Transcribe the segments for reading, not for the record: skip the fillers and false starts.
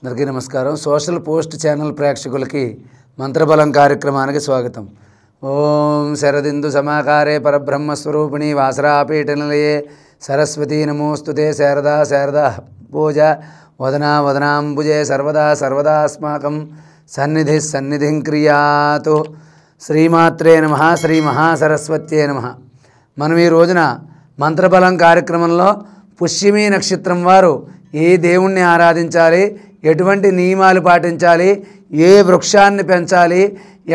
అందరికీ నమస్కారం. Social post channel ప్రేక్షకులకి మంత్రబలం కార్యక్రమానికి స్వాగతం. ఓం శరదిందు సమాకారే పరబ్రహ్మస్వరూపిణి వాసరాపీఠనిలయే సరస్వతీ నమోస్తుతే. శారదా శారదా పూజ వదనా వదనాంబుజే సర్వదా సర్వదాస్మాకం సన్నిధి సన్నిధిం క్రియాతు. శ్రీమాత్రే నమః. శ్రీ మహాసరస్వత్యే నమః. మనం ఈ రోజున మంత్రబలం కార్యక్రమంలో పుష్యమి నక్షత్రం వారు ఏ దేవుణ్ణి ఆరాధించాలి, ఎటువంటి నియమాలు పాటించాలి, ఏ వృక్షాన్ని పెంచాలి,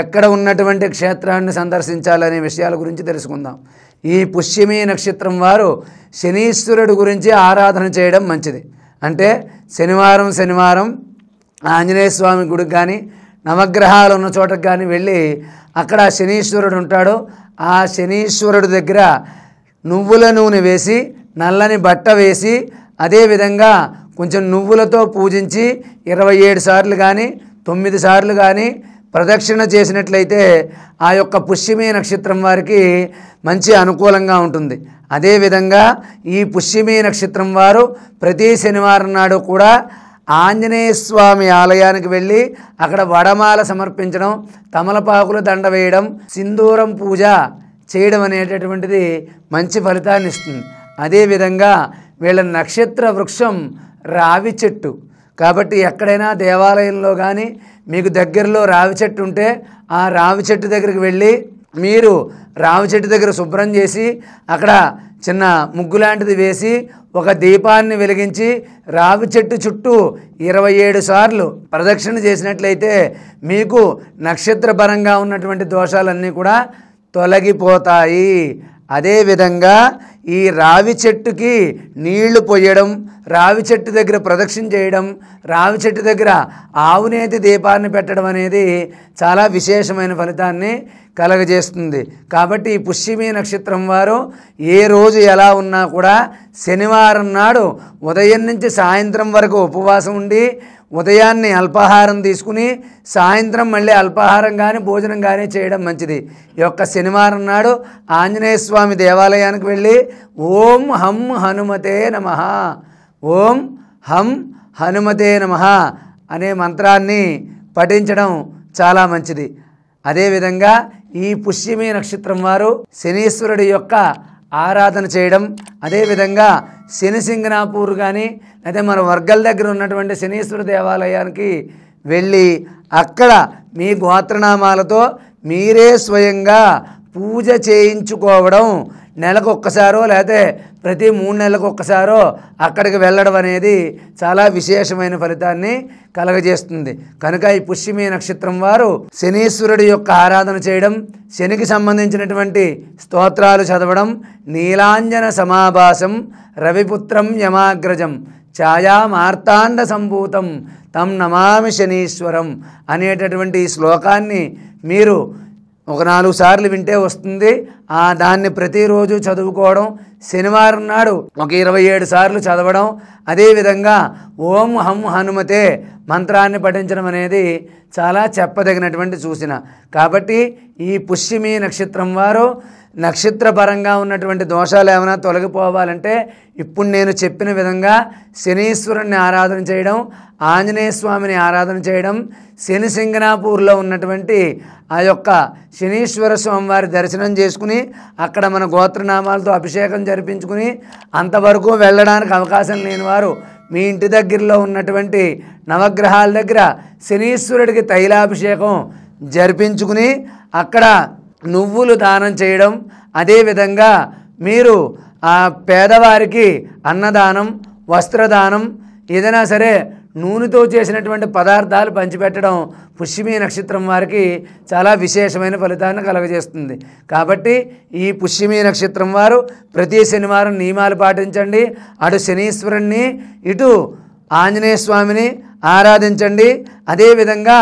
ఎక్కడ ఉన్నటువంటి క్షేత్రాన్ని సందర్శించాలనే విషయాల గురించి తెలుసుకుందాం. ఈ పుష్యమి నక్షత్రం వారు శనీశ్వరుడు గురించి ఆరాధన చేయడం మంచిది. అంటే శనివారం ఆంజనేయ స్వామి గుడికి కానీ నవగ్రహాలు ఉన్న చోటకు కానీ వెళ్ళి అక్కడ శనీశ్వరుడు ఉంటాడు. ఆ శనీశ్వరుడి దగ్గర నువ్వుల నూనె వేసి నల్లని బట్ట వేసి అదేవిధంగా కొంచెం నువ్వులతో పూజించి 27 సార్లు కానీ 9 సార్లు కానీ ప్రదక్షిణ చేసినట్లయితే ఆ యొక్క పుష్యమి నక్షత్రం వారికి మంచి అనుకూలంగా ఉంటుంది. అదేవిధంగా ఈ పుష్యమి నక్షత్రం వారు ప్రతి శనివారం నాడు కూడా ఆంజనేయ స్వామి ఆలయానికి వెళ్ళి అక్కడ వడమాల సమర్పించడం, తమలపాకులు దండ వేయడం, సింధూరం పూజ చేయడం అనేటటువంటిది మంచి ఫలితాన్ని ఇస్తుంది. అదేవిధంగా వీళ్ళ నక్షత్ర వృక్షం రావి చెట్టు కాబట్టి ఎక్కడైనా దేవాలయంలో కానీ మీకు దగ్గరలో రావి చెట్టు ఉంటే ఆ రావి చెట్టు దగ్గరికి వెళ్ళి మీరు రావి చెట్టు దగ్గర శుభ్రం చేసి అక్కడ చిన్న ముగ్గు లాంటిది వేసి ఒక దీపాన్ని వెలిగించి రావి చెట్టు చుట్టూ 27 సార్లు ప్రదక్షిణ చేసినట్లయితే మీకు నక్షత్రపరంగా ఉన్నటువంటి దోషాలన్నీ కూడా తొలగిపోతాయి. అదేవిధంగా ఈ రావి చెట్టుకి నీళ్లు పోయడం, రావి చెట్టు దగ్గర ప్రదక్షిణ చేయడం, రావి చెట్టు దగ్గర ఆవునేతి దీపాన్ని పెట్టడం అనేది చాలా విశేషమైన ఫలితాన్ని కలగజేస్తుంది. కాబట్టి ఈ పుష్యమి నక్షత్రం వారు ఏ రోజు ఎలా ఉన్నా కూడా శనివారం నాడు ఉదయం నుంచి సాయంత్రం వరకు ఉపవాసం ఉండి ఉదయాన్నే అల్పాహారం తీసుకుని సాయంత్రం మళ్ళీ అల్పాహారం కానీ భోజనం కానీ చేయడం మంచిది. ఈ యొక్క శనివారం నాడు ఆంజనేయ స్వామి దేవాలయానికి వెళ్ళి ఓం హం హనుమతే నమః, ఓం హం హనుమతే నమః అనే మంత్రాన్ని పఠించడం చాలా మంచిది. అదేవిధంగా ఈ పుష్యమి నక్షత్రం వారు శనీశ్వరుడి యొక్క ఆరాధన చేయడం, అదేవిధంగా శని సింగనాపూర్ కానీ అయితే మన వర్గల దగ్గర ఉన్నటువంటి శనీశ్వర దేవాలయానికి వెళ్ళి అక్కడ మీ గోత్రనామాలతో మీరే స్వయంగా పూజ చేయించుకోవడం, నెలకు ఒక్కసారో లేకపోతే ప్రతి 3 నెలలకు ఒక్కసారో అక్కడికి వెళ్ళడం అనేది చాలా విశేషమైన ఫలితాన్ని కలగజేస్తుంది. కనుక ఈ పుష్యమి నక్షత్రం వారు శనీశ్వరుడి యొక్క ఆరాధన చేయడం, శనికి సంబంధించినటువంటి స్తోత్రాలు చదవడం, నీలాంజన సమాభాసం రవిపుత్రం యమాగ్రజం ఛాయా మార్తాండ సంభూతం తం నమామి శనీశ్వరం అనేటటువంటి ఈ శ్లోకాన్ని మీరు ఒక 4 సార్లు వింటే వస్తుంది. దాన్ని ప్రతిరోజు చదువుకోవడం, శనివారం నాడు ఒక 27 సార్లు చదవడం, అదేవిధంగా ఓం హం హనుమతే మంత్రాన్ని పఠించడం అనేది చాలా చెప్పదగినటువంటి సూచన. కాబట్టి ఈ పుష్యమి నక్షత్రం వారు నక్షత్రపరంగా ఉన్నటువంటి దోషాలు ఏమైనా తొలగిపోవాలంటే ఇప్పుడు నేను చెప్పిన విధంగా శనీశ్వరుణ్ణి ఆరాధన చేయడం, ఆంజనేయ స్వామిని ఆరాధన చేయడం, శని సింగనాపూర్లో ఉన్నటువంటి ఆ యొక్క శనీశ్వర స్వామివారి దర్శనం చేసుకుని అక్కడ మన గోత్రనామాలతో అభిషేకం జరిపించుకుని, అంతవరకు వెళ్ళడానికి అవకాశం లేని వారు మీ ఇంటి దగ్గరలో ఉన్నటువంటి నవగ్రహాల దగ్గర శనీశ్వరుడికి తైలాభిషేకం జరిపించుకుని అక్కడ నువ్వులు దానం చేయడం, అదేవిధంగా మీరు ఆ పేదవారికి అన్నదానం, వస్త్రదానం, ఏదైనా సరే నూనెతో చేసినటువంటి పదార్థాలు పంచిపెట్టడం పుష్యమి నక్షత్రం వారికి చాలా విశేషమైన ఫలితాన్ని కలగజేస్తుంది. కాబట్టి ఈ పుష్యమి నక్షత్రం వారు ప్రతి శనివారం నియమాలు పాటించండి. అటు శనీశ్వరుణ్ణి ఇటు ఆంజనేయ స్వామిని ఆరాధించండి. అదేవిధంగా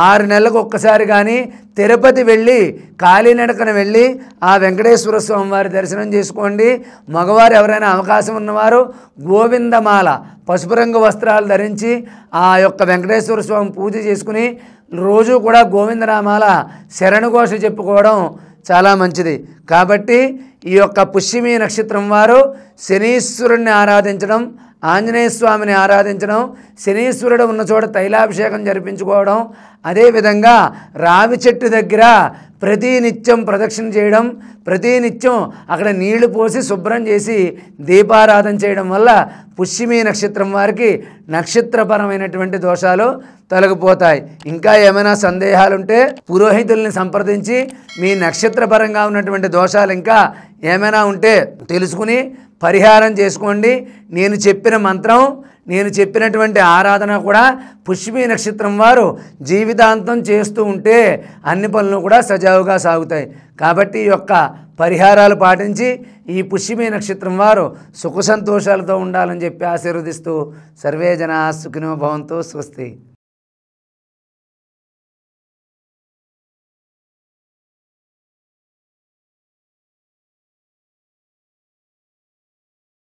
6 నెలలకు ఒక్కసారి కానీ తిరుపతి వెళ్ళి కాలినడకన వెళ్ళి ఆ వెంకటేశ్వర స్వామి వారి దర్శనం చేసుకోండి. మగవారు ఎవరైనా అవకాశం ఉన్నవారు గోవిందమాల పసుపు రంగు వస్త్రాలు ధరించి ఆ యొక్క వెంకటేశ్వర స్వామి పూజ చేసుకుని రోజు కూడా గోవిందనామాల శరణఘోష చెప్పుకోవడం చాలా మంచిది. కాబట్టి ఈ యొక్క పుష్యమి నక్షత్రం వారు శనీశ్వరుణ్ణి ఆరాధించడం, ఆంజనేయ స్వామిని ఆరాధించడం, శనీశ్వరుడు ఉన్న చోట తైలాభిషేకం జరిపించుకోవడం, అదేవిధంగా రావి చెట్టు దగ్గర ప్రతినిత్యం ప్రదక్షిణ చేయడం, ప్రతినిత్యం అక్కడ నీళ్లు పోసి శుభ్రం చేసి దీపారాధన చేయడం వల్ల పుష్యమి నక్షత్రం వారికి నక్షత్రపరమైనటువంటి దోషాలు తొలగిపోతాయి. ఇంకా ఏమైనా సందేహాలుంటే పురోహితుల్ని సంప్రదించి మీ నక్షత్రపరంగా ఉన్నటువంటి దోషాలు ఇంకా ఏమైనా ఉంటే తెలుసుకుని పరిహారం చేసుకోండి. నేను చెప్పిన మంత్రం, నేను చెప్పినటువంటి ఆరాధన కూడా పుష్యమి నక్షత్రం వారు జీవితాంతం చేస్తూ ఉంటే అన్ని పనులు కూడా సజావుగా సాగుతాయి. కాబట్టి ఈ యొక్క పరిహారాలు పాటించి ఈ పుష్యమి నక్షత్రం వారు సుఖ సంతోషాలతో ఉండాలని చెప్పి ఆశీర్వదిస్తూ సర్వే జనా సుఖినో భవంతు. స్వస్తి.